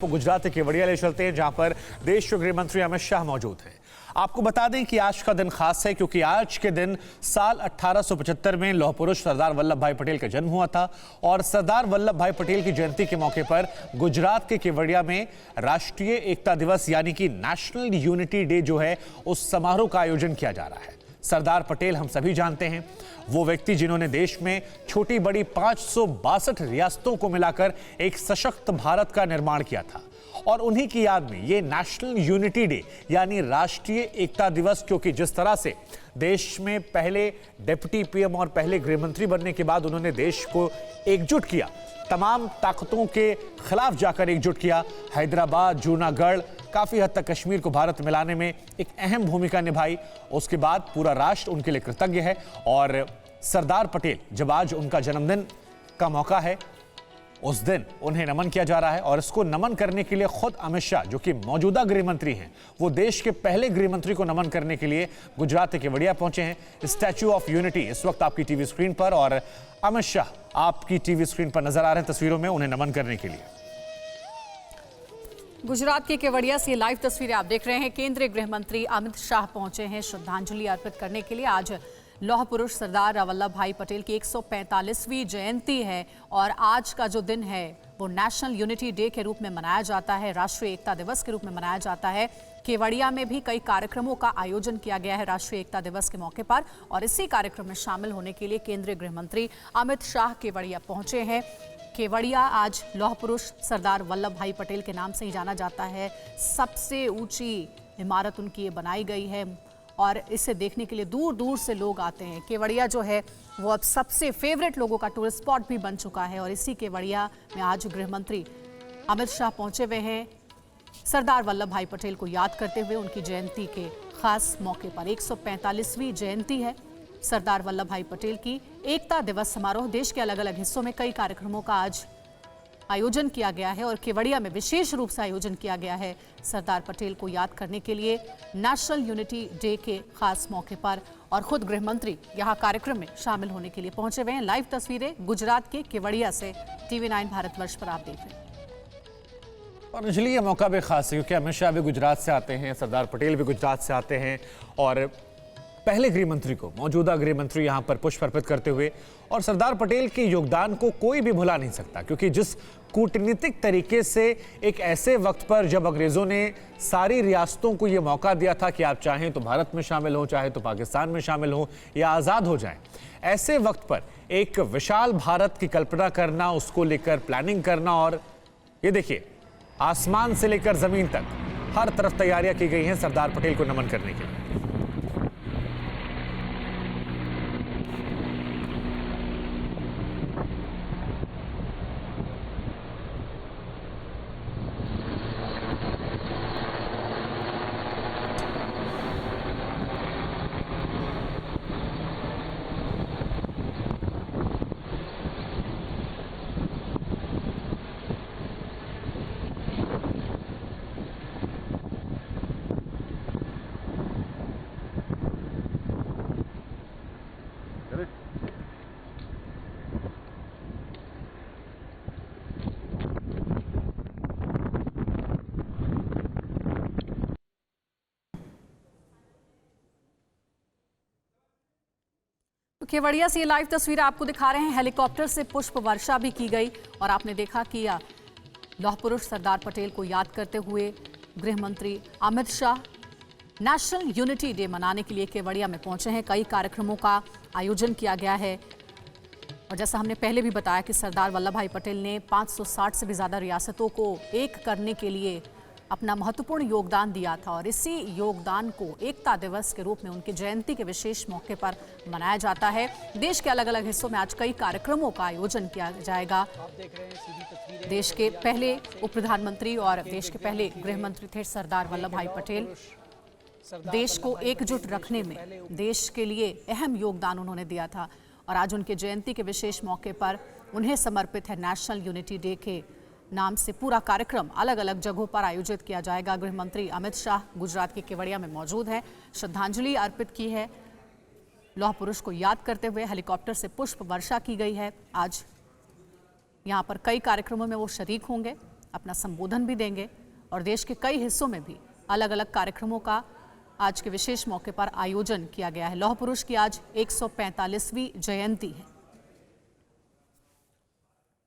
गुजरात के केवड़िया ले चलते हैं जहां पर देश के गृह मंत्री अमित शाह मौजूद हैं। आपको बता दें कि आज का दिन खास है क्योंकि आज के दिन साल 1875 में लौह पुरुष सरदार वल्लभ भाई पटेल का जन्म हुआ था और सरदार वल्लभ भाई पटेल की जयंती के मौके पर गुजरात के केवड़िया में राष्ट्रीय एकता दिवस यानी कि नेशनल यूनिटी डे जो है उस समारोह का आयोजन किया जा रहा है। सरदार पटेल हम सभी जानते हैं, वो व्यक्ति जिन्होंने देश में छोटी बड़ी 562 रियासतों को मिलाकर एक सशक्त भारत का निर्माण किया था और उन्हीं की याद में ये नेशनल यूनिटी डे यानी राष्ट्रीय एकता दिवस, क्योंकि जिस तरह से देश में पहले डिप्टी पीएम और पहले गृह मंत्री बनने के बाद उन्होंने देश को एकजुट किया, तमाम ताकतों के खिलाफ जाकर एकजुट किया, हैदराबाद, जूनागढ़, काफी हद तक कश्मीर को भारत मिलाने में एक अहम भूमिका निभाई। उसके बाद पूरा राष्ट्र उनके लिए कृतज्ञ है और सरदार पटेल जब आज उनका जन्मदिन का मौका है उस दिन उन्हें नमन किया जा रहा है और इसको नमन करने के लिए खुद अमित शाह जो कि मौजूदा गृह मंत्री हैं, वो देश के पहले गृह मंत्री को नमन करने के लिए गुजरात के केवड़िया पहुंचे हैं। स्टैच्यू ऑफ यूनिटी इस वक्त आपकी टीवी स्क्रीन पर और अमित शाह आपकी टीवी स्क्रीन पर नजर आ रहे हैं तस्वीरों में उन्हें नमन करने के लिए। गुजरात के केवड़िया से लाइव तस्वीरें आप देख रहे हैं। केंद्रीय गृह मंत्री अमित शाह पहुंचे हैं श्रद्धांजलि अर्पित करने के लिए। आज लौह पुरुष सरदार वल्लभ भाई पटेल की 145वीं जयंती है और आज का जो दिन है वो नेशनल यूनिटी डे के रूप में मनाया जाता है, राष्ट्रीय एकता दिवस के रूप में मनाया जाता है। केवड़िया में भी कई कार्यक्रमों का आयोजन किया गया है राष्ट्रीय एकता दिवस के मौके पर और इसी कार्यक्रम में शामिल होने के लिए केंद्रीय गृह मंत्री अमित शाह केवड़िया पहुंचे हैं। केवड़िया आज लौह पुरुष सरदार वल्लभ भाई पटेल के नाम से ही जाना जाता है। सबसे ऊंची इमारत उनकी ये बनाई गई है और इसे देखने के लिए दूर दूर से लोग आते हैं। केवड़िया जो है वो अब सबसे फेवरेट लोगों का टूरिस्ट स्पॉट भी बन चुका है और इसी केवड़िया में आज गृह मंत्री अमित शाह पहुंचे हुए हैं सरदार वल्लभ भाई पटेल को याद करते हुए उनकी जयंती के खास मौके पर। 145वीं जयंती है सरदार वल्लभ भाई पटेल की। एकता दिवस समारोह देश के अलग अलग हिस्सों में कई कार्यक्रमों का आज आयोजन किया गया है और केवड़िया में विशेष रूप से आयोजन किया गया है सरदार पटेल को याद करने के लिए नेशनल यूनिटी डे के खास मौके पर और खुद गृह मंत्री यहां कार्यक्रम में शामिल होने के लिए पहुंचे हुए हैं। लाइव तस्वीरें गुजरात के केवड़िया से TV9 भारतवर्ष पर आप देख रहे हैं। और अंजलि, ये मौका भी खास है क्योंकि अमित शाह भी गुजरात से आते हैं, सरदार पटेल भी गुजरात से आते हैं और पहले गृह मंत्री को मौजूदा गृह मंत्री यहां पर पुष्प अर्पित करते हुए और सरदार पटेल के योगदान को कोई भी भुला नहीं सकता क्योंकि जिस कूटनीतिक तरीके से एक ऐसे वक्त पर जब अंग्रेजों ने सारी रियासतों को यह मौका दिया था कि आप चाहें तो भारत में शामिल हो, चाहे तो पाकिस्तान में शामिल हो या आज़ाद हो जाएं, ऐसे वक्त पर एक विशाल भारत की कल्पना करना, उसको लेकर प्लानिंग करना और ये देखिए आसमान से लेकर जमीन तक हर तरफ तैयारियां की गई हैं सरदार पटेल को नमन करने के लिए। केवड़िया से ये लाइव तस्वीर आपको दिखा रहे हैं। हेलीकॉप्टर से पुष्प वर्षा भी की गई और आपने देखा कि लौह पुरुष सरदार पटेल को याद करते हुए गृह मंत्री Amit Shah national unity day मनाने के लिए केवड़िया में पहुंचे हैं। कई कार्यक्रमों का आयोजन किया गया है और जैसा हमने पहले भी बताया कि सरदार वल्लभ भाई पटेल ने 560 से भी ज़्यादा रियासतों को एक करने के लिए अपना महत्वपूर्ण योगदान दिया था और इसी योगदान को एकता दिवस के रूप में उनकी जयंती के विशेष मौके पर मनाया जाता है। देश के अलग अलग हिस्सों में आज कई कार्यक्रमों का आयोजन किया जाएगा। देश के पहले उप प्रधानमंत्री और देश के पहले गृह मंत्री थे सरदार वल्लभ भाई पटेल। देश को एकजुट रखने में देश के लिए अहम योगदान उन्होंने दिया था और आज उनके जयंती के विशेष मौके पर उन्हें समर्पित है नेशनल यूनिटी डे के नाम से पूरा कार्यक्रम अलग अलग जगहों पर आयोजित किया जाएगा। गृह मंत्री अमित शाह गुजरात के केवड़िया में मौजूद हैं, श्रद्धांजलि अर्पित की है, लौह पुरुष को याद करते हुए हेलीकॉप्टर से पुष्प वर्षा की गई है। आज यहाँ पर कई कार्यक्रमों में वो शरीक होंगे अपना संबोधन भी देंगे और देश के कई हिस्सों में भी अलग अलग कार्यक्रमों का आज के विशेष मौके पर आयोजन किया गया है। लौह पुरुष की आज 145वीं जयंती है।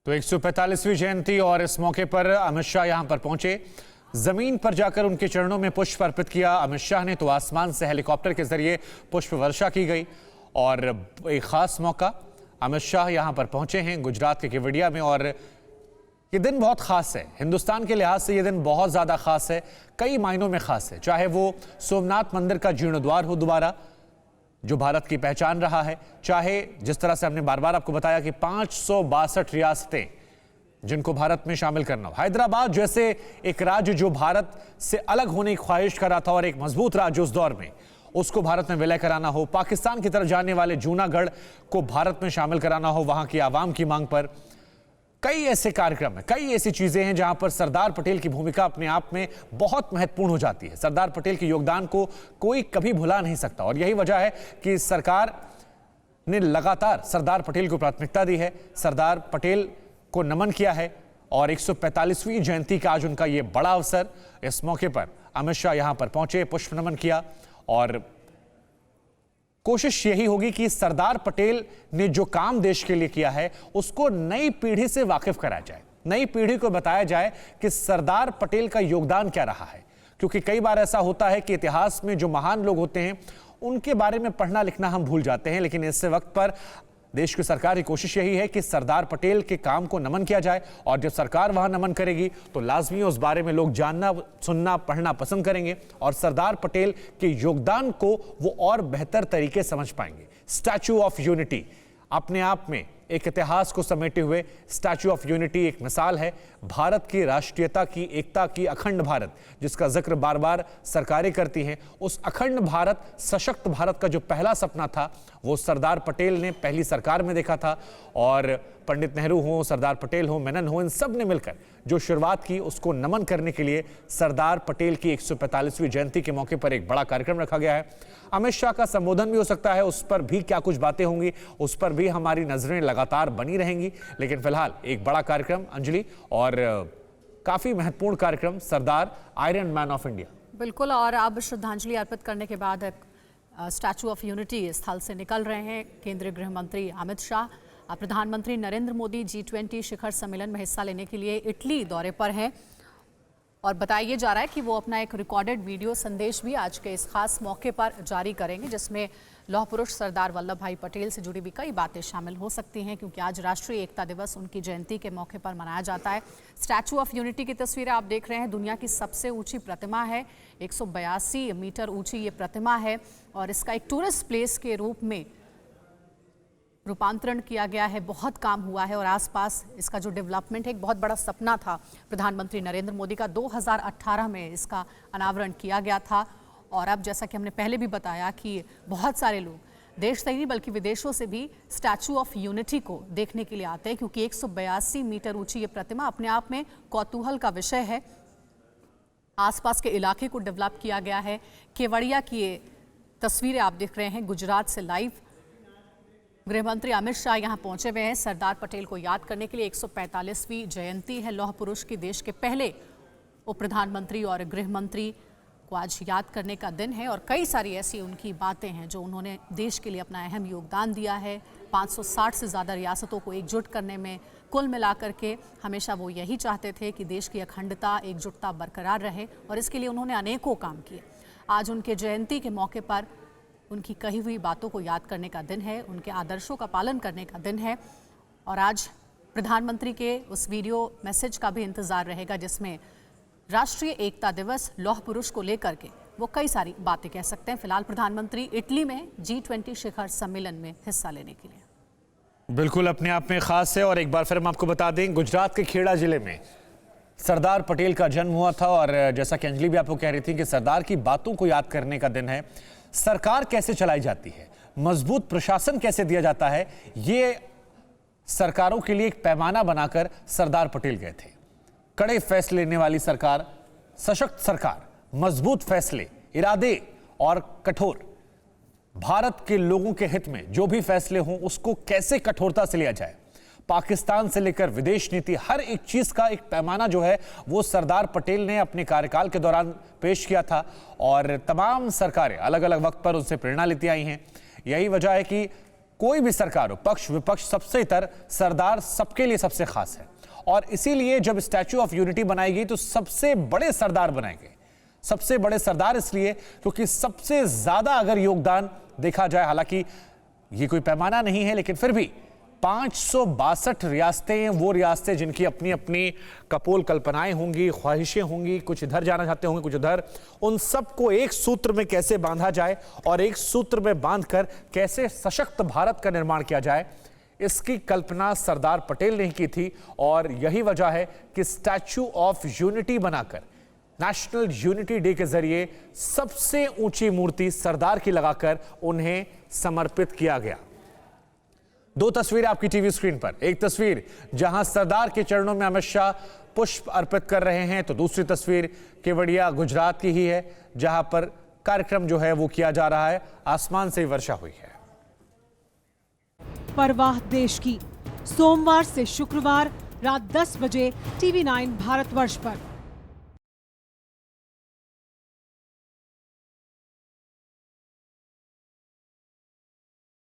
तो 145वीं जयंती और इस मौके पर अमित शाह यहां पर पहुंचे। जमीन पर जाकर उनके चरणों में पुष्प अर्पित किया अमित शाह ने। तो आसमान से हेलीकॉप्टर के जरिए पुष्प वर्षा की गई और एक खास मौका, अमित शाह यहां पर पहुंचे हैं गुजरात के केवड़िया में। और ये दिन बहुत खास है, हिंदुस्तान के लिहाज से ये दिन बहुत ज्यादा खास है, कई मायनों में खास है। चाहे वो सोमनाथ मंदिर का जीर्णोद्वार हो दोबारा, जो भारत की पहचान रहा है, चाहे जिस तरह से हमने बार बार आपको बताया कि 562 रियासतें जिनको भारत में शामिल करना हो, हैदराबाद जैसे एक राज्य जो भारत से अलग होने की ख्वाहिश कर रहा था और एक मजबूत राज्य उस दौर में, उसको भारत में विलय कराना हो, पाकिस्तान की तरफ जाने वाले जूनागढ़ को भारत में शामिल कराना हो वहां की आवाम की मांग पर, कई ऐसे कार्यक्रम हैं, कई ऐसी चीजें हैं जहां पर सरदार पटेल की भूमिका अपने आप में बहुत महत्वपूर्ण हो जाती है। सरदार पटेल के योगदान को कोई कभी भुला नहीं सकता और यही वजह है कि सरकार ने लगातार सरदार पटेल को प्राथमिकता दी है, सरदार पटेल को नमन किया है और 145वीं जयंती का आज उनका यह बड़ा अवसर। इस मौके पर अमित शाह यहां पर पहुंचे, पुष्प नमन किया और कोशिश यही होगी कि सरदार पटेल ने जो काम देश के लिए किया है उसको नई पीढ़ी से वाकिफ कराया जाए, नई पीढ़ी को बताया जाए कि सरदार पटेल का योगदान क्या रहा है। क्योंकि कई बार ऐसा होता है कि इतिहास में जो महान लोग होते हैं उनके बारे में पढ़ना लिखना हम भूल जाते हैं, लेकिन इस वक्त पर देश की सरकार की कोशिश यही है कि सरदार पटेल के काम को नमन किया जाए और जब सरकार वहां नमन करेगी तो लाजमी उस बारे में लोग जानना, सुनना, पढ़ना पसंद करेंगे और सरदार पटेल के योगदान को वो और बेहतर तरीके समझ पाएंगे। स्टैच्यू ऑफ यूनिटी अपने आप में एक इतिहास को समेटे हुए स्टैच्यू ऑफ यूनिटी एक मिसाल है भारत की राष्ट्रीयता की, एकता की, अखंड भारत जिसका जिक्र बार बार सरकारें करती हैं। उस अखंड भारत, सशक्त भारत का जो पहला सपना था वो सरदार पटेल ने पहली सरकार में देखा था और पंडित नेहरू हो, सरदार पटेल हो, मेनन हो, इन सब ने मिलकर जो शुरुआत की उसको नमन करने के लिए सरदार पटेल की 145वीं जयंती के मौके पर एक बड़ा कार्यक्रम रखा गया है। अमित शाह का संबोधन भी हो सकता है, उस पर भी क्या कुछ बातें होंगी, उस पर भी हमारी नजरें लगातार बनी रहेंगी। लेकिन फिलहाल एक बड़ा कार्यक्रम अंजलि और काफी महत्वपूर्ण कार्यक्रम, सरदार आयरन मैन ऑफ इंडिया। बिल्कुल, और अब श्रद्धांजलि अर्पित करने के बाद स्टैच्यू ऑफ यूनिटी स्थल से निकल रहे हैं केंद्रीय गृह मंत्री अमित शाह। प्रधानमंत्री नरेंद्र मोदी G20 शिखर सम्मेलन में हिस्सा लेने के लिए इटली दौरे पर हैं और बताया जा रहा है कि वो अपना एक रिकॉर्डेड वीडियो संदेश भी आज के इस खास मौके पर जारी करेंगे, जिसमें लौह पुरुष सरदार वल्लभ भाई पटेल से जुड़ी भी कई बातें शामिल हो सकती हैं, क्योंकि आज राष्ट्रीय एकता दिवस उनकी जयंती के मौके पर मनाया जाता है। स्टैच्यू ऑफ यूनिटी की तस्वीरें आप देख रहे हैं, दुनिया की सबसे ऊंची प्रतिमा है, 182 मीटर ऊंची ये प्रतिमा है और इसका एक टूरिस्ट प्लेस के रूप में रूपांतरण किया गया है। बहुत काम हुआ है और आसपास इसका जो डेवलपमेंट है, एक बहुत बड़ा सपना था प्रधानमंत्री नरेंद्र मोदी का, 2018 में इसका अनावरण किया गया था। और अब जैसा कि हमने पहले भी बताया कि बहुत सारे लोग देश से ही बल्कि विदेशों से भी स्टैच्यू ऑफ यूनिटी को देखने के लिए आते हैं, क्योंकि 182 मीटर ऊंची ये प्रतिमा अपने आप में कौतूहल का विषय है। आसपास के इलाके को डेवलप किया गया है। केवड़िया की ये तस्वीरें आप देख रहे हैं गुजरात से लाइव। गृह मंत्री अमित शाह यहां पहुंचे हुए हैं सरदार पटेल को याद करने के लिए। 145वीं जयंती है लौह पुरुष की, देश के पहले उप प्रधानमंत्री और गृह मंत्री को आज याद करने का दिन है और कई सारी ऐसी उनकी बातें हैं जो उन्होंने देश के लिए अपना अहम योगदान दिया है। 560 से ज़्यादा रियासतों को एकजुट करने में, कुल मिलाकर के हमेशा वो यही चाहते थे कि देश की अखंडता, एकजुटता बरकरार रहे और इसके लिए उन्होंने अनेकों काम किए। आज उनके जयंती के मौके पर उनकी कही हुई बातों को याद करने का दिन है, उनके आदर्शों का पालन करने का दिन है और आज प्रधानमंत्री के उस वीडियो मैसेज का भी इंतज़ार रहेगा, जिसमें राष्ट्रीय एकता दिवस, लौह पुरुष को लेकर के वो कई सारी बातें कह सकते हैं। फिलहाल प्रधानमंत्री इटली में G20 शिखर सम्मेलन में हिस्सा लेने के लिए। बिल्कुल अपने आप में खास है और एक बार फिर हम आपको बता दें, गुजरात के खेड़ा जिले में सरदार पटेल का जन्म हुआ था और जैसा कि अंजलि भी आपको कह रही थी कि सरदार की बातों को याद करने का दिन है। सरकार कैसे चलाई जाती है, मजबूत प्रशासन कैसे दिया जाता है, ये सरकारों के लिए एक पैमाना बनाकर सरदार पटेल गए थे। कड़े फैसले लेने वाली सरकार, सशक्त सरकार, मजबूत फैसले, इरादे और कठोर, भारत के लोगों के हित में जो भी फैसले हों उसको कैसे कठोरता से लिया जाए, पाकिस्तान से लेकर विदेश नीति, हर एक चीज का एक पैमाना जो है वो सरदार पटेल ने अपने कार्यकाल के दौरान पेश किया था और तमाम सरकारें अलग अलग वक्त पर उनसे प्रेरणा लेती आई हैं। यही वजह है कि कोई भी सरकार हो, पक्ष विपक्ष, सबसे इतर सरदार सबके लिए सबसे खास है। और इसीलिए जब स्टैच्यू ऑफ यूनिटी बनाई गई तो सबसे बड़े सरदार बनाए गए। सबसे बड़े सरदार इसलिए क्योंकि सबसे ज्यादा अगर योगदान देखा जाए, हालांकि ये कोई पैमाना नहीं है, लेकिन फिर भी 562 रियासतें, वो रियासतें जिनकी अपनी अपनी कपोल कल्पनाएं होंगी, ख्वाहिशें होंगी, कुछ इधर जाना चाहते होंगे, कुछ उधर, उन सबको एक सूत्र में कैसे बांधा जाए और एक सूत्र में बांधकर कैसे सशक्त भारत का निर्माण किया जाए, इसकी कल्पना सरदार पटेल ने की थी। और यही वजह है कि स्टैच्यू ऑफ यूनिटी बनाकर नेशनल यूनिटी डे के जरिए सबसे ऊंची मूर्ति सरदार की लगाकर उन्हें समर्पित किया गया। दो तस्वीरें आपकी टीवी स्क्रीन पर, एक तस्वीर जहां सरदार के चरणों में अमित शाह पुष्प अर्पित कर रहे हैं, तो दूसरी तस्वीर केवड़िया गुजरात की ही है, जहां पर कार्यक्रम जो है वो किया जा रहा है, आसमान से वर्षा हुई है। परवाह देश की, सोमवार से शुक्रवार रात 10 बजे TV9 भारतवर्ष पर।